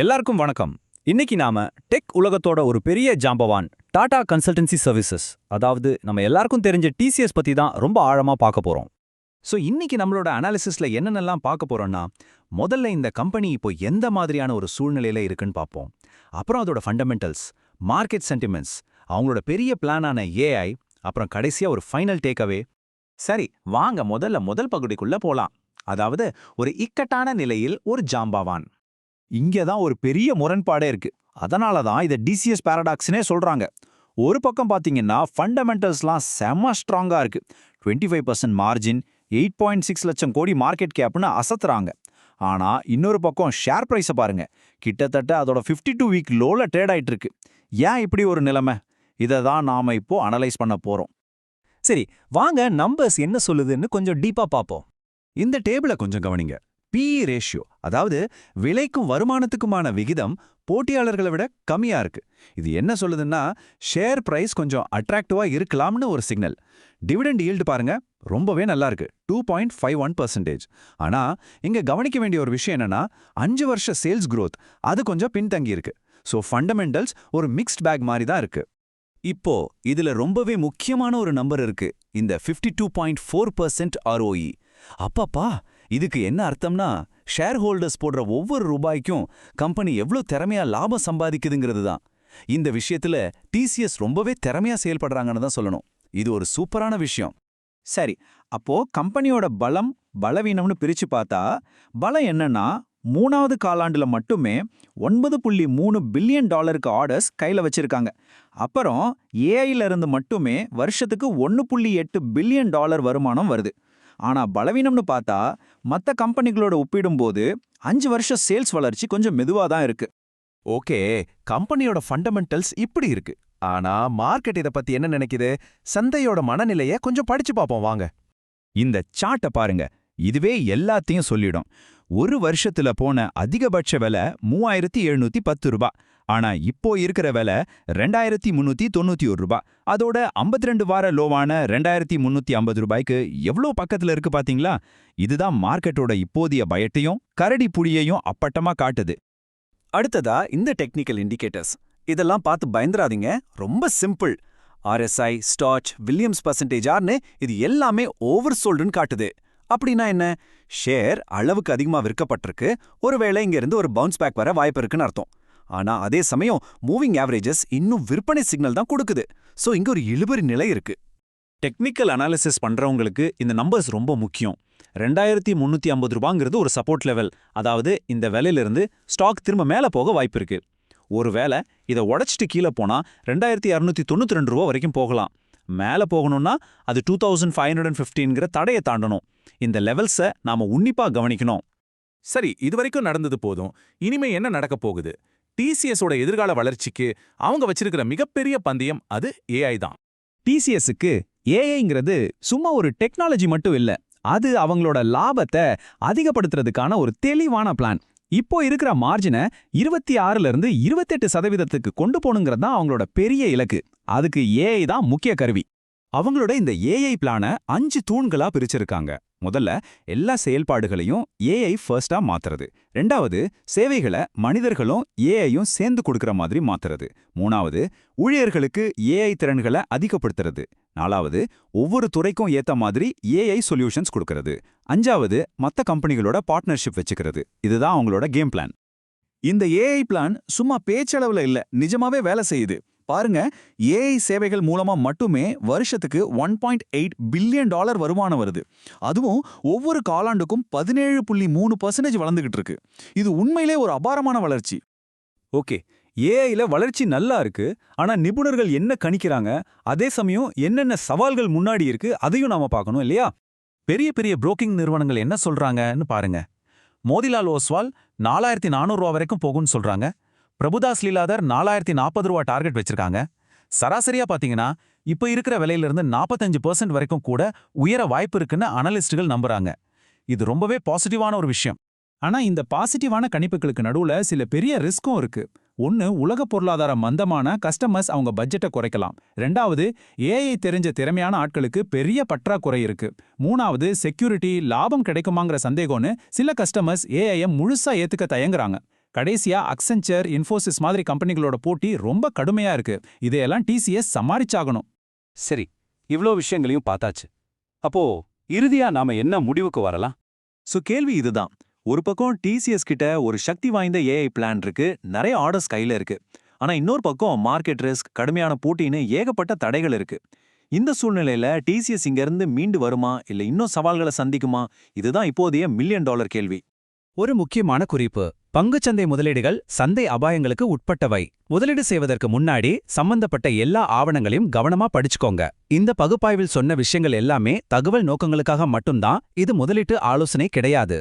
எல்லாருக்கும் வணக்கம். இன்னைக்கு நாம டெக் உலகத்தோட ஒரு பெரிய ஜாம்பவான் டாடா கன்சல்டன்சி சர்வீசஸ், அதாவது நம்ம எல்லாருக்கும் தெரிஞ்ச டிசிஎஸ் பத்தி தான் ரொம்ப ஆழமா பார்க்க போறோம். ஸோ இன்னைக்கு நம்மளோட அனாலிசிஸ்ல என்னென்னலாம் பார்க்க போறோம்னா, முதல்ல இந்த கம்பெனி இப்போ எந்த மாதிரியான ஒரு சூழ்நிலையில இருக்குன்னு பார்ப்போம். அப்புறம் அதோட ஃபண்டமெண்டல்ஸ், மார்க்கெட் சென்டிமெண்ட்ஸ், அவங்களோட பெரிய பிளானான ஏஐ, அப்புறம் கடைசியா ஒரு ஃபைனல் டேக்அவே. சரி, வாங்க முதல் பகுதிக்குள்ள போலாம். அதாவது ஒரு இக்கட்டான நிலையில் ஒரு ஜாம்பவான். இங்கே தான் ஒரு பெரிய முரண்பாடே இருக்கு. அதனால தான் இதை டிசிஎஸ் பாரடாக்ஸ்னே சொல்றாங்க. ஒரு பக்கம் பார்த்தீங்கன்னா ஃபண்டமெண்டல்ஸ்லாம் செம்ம ஸ்ட்ராங்கா இருக்கு. 25% மார்ஜின், 8.6 லட்சம் கோடி மார்க்கெட் கேப்னு அசத்துறாங்க. ஆனா இன்னொரு பக்கம் ஷேர் பிரைஸை பாருங்க, கிட்டத்தட்ட அதோட 52 வீக் லோல ட்ரேட் ஆயிட்டு இருக்கு. ஏன் இப்படி ஒரு நிலைமை? இதை தான் நாம இப்போ அனலைஸ் பண்ண போறோம். சரி, வாங்க நம்பர்ஸ் என்ன சொல்லுதுன்னு கொஞ்சம் டீப்பா பார்ப்போம். இந்த டேபிளை கொஞ்சம் கவனிங்க. பிஇ ரேஷியோ, அதாவது விலைக்கும் வருமானத்துக்குமான விகிதம் போட்டியாளர்களை விட கம்மியா இருக்கு. இது என்ன சொல்லுதுன்னா, ஷேர் பிரைஸ் கொஞ்சம் அட்ராக்டிவா இருக்கலாம்னு ஒரு சிக்னல். டிவிடெண்ட் ஈல்டு பாருங்க, ரொம்பவே நல்லா இருக்கு, 2.51%. ஆனா இங்க கவனிக்க வேண்டிய ஒரு விஷயம் என்னன்னா, 5 வருஷ சேல்ஸ் growth அது கொஞ்சம் பின்தங்கி இருக்கு. ஸோ ஃபண்டமெண்டல்ஸ் ஒரு மிக்ஸ்ட் பேக் மாதிரி தான் இருக்கு. இப்போ இதுல ரொம்பவே முக்கியமான ஒரு நம்பர் இருக்கு, இந்த 52.4% ROE. அப்பாப்பா, இதுக்கு என்ன அர்த்தம்னா, ஷேர் ஹோல்டர்ஸ் போடுற ஒவ்வொரு ரூபாய்க்கும் கம்பெனி எவ்வளோ திறமையா லாபம் சம்பாதிக்குதுங்கிறது தான். இந்த விஷயத்துல டிசிஎஸ் ரொம்பவே திறமையா செயல்படுறாங்கன்னு தான் சொல்லணும். இது ஒரு சூப்பரான விஷயம். சரி, அப்போ கம்பெனியோட பலம் பலவீனம்னு பிரிச்சு பார்த்தா, பலம் என்னன்னா, 3வது காலாண்டுல மட்டுமே $9.3 பில்லியன் ஆர்டர்ஸ் கையில வச்சிருக்காங்க. அப்புறம் ஏஐல இருந்து மட்டுமே வருஷத்துக்கு $1.8 பில்லியன் வருமானம் வருது. ஆனா பலவீனம்னு பார்த்தா, மற்ற கம்பெனிகளோட ஒப்பிடும்போது 5 வருஷ சேல்ஸ் வளர்ச்சி கொஞ்சம் மெதுவா தான் இருக்கு. ஓகே, கம்பெனியோட ஃபண்டமெண்டல்ஸ் இப்படி இருக்கு. ஆனா மார்க்கெட் இதை பத்தி என்ன நினைக்குது? சந்தையோட மனநிலையை கொஞ்சம் படிச்சு பார்ப்போம் வாங்க. இந்த சார்ட்டை பாருங்க, இதுவே எல்லாத்தையும் சொல்லிடும். ஒரு வருஷத்துல போன அதிகபட்ச விலை $3,710. ஆனா இப்போ இருக்கிற விலை $2,391. அதோட 52 வார லோவான $2,350 எவ்வளோ பக்கத்துல இருக்கு பாத்தீங்களா? இதுதான் மார்க்கெட்டோட இப்போதைய பயத்தையும் கரடி புடியையும் அப்பட்டமா காட்டுது. அடுத்ததா இந்த டெக்னிக்கல் இண்டிகேட்டர்ஸ், இதெல்லாம் பார்த்து பயந்துராதீங்க. ரொம்ப சிம்பிள். RSI, ஸ்டாச், வில்லியம்ஸ் பர்சன்டேஜ்னு இது எல்லாமே ஓவர் சோல்டுன்னு காட்டுது. அப்படின்னா என்ன? ஷேர் அளவுக்கு அதிகமா விற்கப்பட்டிருக்கு, ஒருவேளை இங்க இருந்து ஒரு பவுன்ஸ் பேக் வர வாய்ப்பு இருக்குன்னு அர்த்தம். ஆனா அதே சமயம் மூவிங் ஆவரேஜஸ் இன்னும் விற்பனை சிக்னல் தான் கொடுக்குது. சோ இங்க ஒரு இழுபறி நிலை இருக்கு. டெக்னிக்கல் அனாலிசிஸ் பண்றவங்களுக்கு இந்த நம்பர்ஸ் ரொம்ப முக்கியம். $2,350 ஒரு சப்போர்ட் லெவல், அதாவது இந்த விலையிலிருந்து ஸ்டாக் திரும்ப மேல போக வாய்ப்பு இருக்கு. ஒருவேளை இதை உடைச்சிட்டு கீழே போனா $2,692 வரைக்கும் போகலாம். மேல போகணும்னா அது 2,515 தடையை தாண்டணும். இந்த லெவல்ஸை நாம உன்னிப்பா கவனிக்கணும். சரி, இதுவரைக்கும் நடந்தது போதும். இனிமே என்ன நடக்க போகுது? டிசிஎஸோட எதிர்கால வளர்ச்சிக்கு அவங்க வச்சிருக்கிற மிகப்பெரிய பந்தயம் அது ஏஐ தான். டிசிஎஸ்க்கு ஏஐங்கிறது சும்மா ஒரு டெக்னாலஜி மட்டும் இல்ல, அது அவங்களோட லாபத்தை அதிகப்படுத்துறதுக்கான ஒரு தெளிவான பிளான். இப்போ இருக்கிற மார்ஜினை 26லிருந்து 28% கொண்டு போகணுங்கிறது தான் அவங்களோட பெரிய இலக்கு. அதுக்கு ஏஐ தான் முக்கிய கருவி. அவங்களோட இந்த ஏஐ பிளான 5 தூண்களா பிரிச்சிருக்காங்க. முதல்ல எல்லா செயல்பாடுகளையும் ஏஐ ஃபர்ஸ்டா மாத்துறது. 2வது சேவைகளை மனிதர்களும் ஏஐயும் சேர்ந்து கொடுக்கற மாதிரி மாத்துறது. 3வது ஊழியர்களுக்கு ஏஐ திறன்களை அதிகப்படுத்துறது. 4வது ஒவ்வொரு துறைக்கும் ஏத்த மாதிரி ஏஐ சொல்யூஷன்ஸ் கொடுக்கறது. 5வது மற்ற கம்பெனிகளோட பார்ட்னர்ஷிப் வச்சுக்கிறது. இதுதான் அவங்களோட கேம் பிளான். இந்த ஏஐ பிளான் சும்மா பேச்சளவுல இல்ல, நிஜமாவே வேலை செய்யுது. பாருங்க, ஏஐ சேவைகள் மூலமா மட்டுமே வருஷத்துக்கு $1.8 பில்லியன் வருமானம் வருது. அதுவும் ஒவ்வொரு காலாண்டுக்கும் 17.3% வளர்ந்துகிட்டு இருக்கு. இது உண்மையிலே ஒரு அபாரமான வளர்ச்சி. ஓகே, ஏஐல வளர்ச்சி நல்லா இருக்கு. ஆனா நிபுணர்கள் என்ன கணிக்கிறாங்க, அதே சமயம் என்னென்ன சவால்கள் முன்னாடி இருக்கு, அதையும் நாம பார்க்கணும் இல்லையா? பெரிய பெரிய புரோக்கிங் நிறுவனங்கள் என்ன சொல்றாங்கன்னு பாருங்க. மோதிலால் ஓஸ்வால் $4,400 வரைக்கும் போகும்னு சொல்றாங்க. பிரபுதாஸ் லீலாதர் $4,040 டார்கெட் வச்சிருக்காங்க. சராசரியா பாத்தீங்கன்னா இப்ப இருக்கிற விலையிலிருந்து 45% வரைக்கும் கூட உயர வாய்ப்பு இருக்குன்னு அனலிஸ்டுகள் நம்புறாங்க. இது ரொம்பவே பாசிட்டிவான ஒரு விஷயம். ஆனா இந்த பாசிட்டிவான கணிப்புகளுக்கு நடுவுல சில பெரிய ரிஸ்க்கும் இருக்கு. ஒன்னு, உலக பொருளாதார மந்தமான கஸ்டமர்ஸ் அவங்க பட்ஜெட்டை குறைக்கலாம். 2வது, ஏஐ தெரிஞ்ச திறமையான ஆட்களுக்கு பெரிய பற்றாக்குறை இருக்கு. 3வது, செக்யூரிட்டி லாபம் கிடைக்குமாங்கிற சந்தேகம்னு சில கஸ்டமர்ஸ் ஏஐயை முழுசா ஏத்துக்க தயங்குறாங்க. கடைசியா அக்சென்சர், இன்ஃபோசிஸ் மாதிரி கம்பெனிகளோட போட்டி ரொம்ப கடுமையா இருக்கு. இதையெல்லாம் டிசிஎஸ் சமாளிச்சாகணும். சரி, இவ்ளோ விஷயங்களையும் பார்த்தாச்சு. அப்போ இறுதியா நாம என்ன முடிவுக்கு வரலாம்? கேள்வி இதுதான். ஒரு பக்கம் டிசிஎஸ் கிட்ட ஒரு சக்தி வாய்ந்த ஏஐ பிளான் இருக்கு, நிறைய ஆர்டர்ஸ் கையில இருக்கு. ஆனா இன்னொரு பக்கம் மார்க்கெட் ரிஸ்க், கடுமையான போட்டின்னு ஏகப்பட்ட தடைகள் இருக்கு. இந்த சூழ்நிலையில டிசிஎஸ் இங்க இருந்து மீண்டு வருமா இல்ல இன்னும் சவால்களை சந்திக்குமா? இதுதான் இப்போதைய மில்லியன் டாலர் கேள்வி. ஒரு முக்கியமான குறிப்பு: பங்குச்சந்தை முதலீடுகள் சந்தை அபாயங்களுக்கு உட்பட்டவை. முதலீடு செய்வதற்கு முன்னாடி சம்பந்தப்பட்ட எல்லா ஆவணங்களையும் கவனமா படிச்சுக்கோங்க. இந்த பகுப்பாய்வில் சொன்ன விஷயங்கள் எல்லாமே தகவல் நோக்கங்களுக்காக மட்டும்தான். இது முதலீட்டு ஆலோசனை கிடையாது.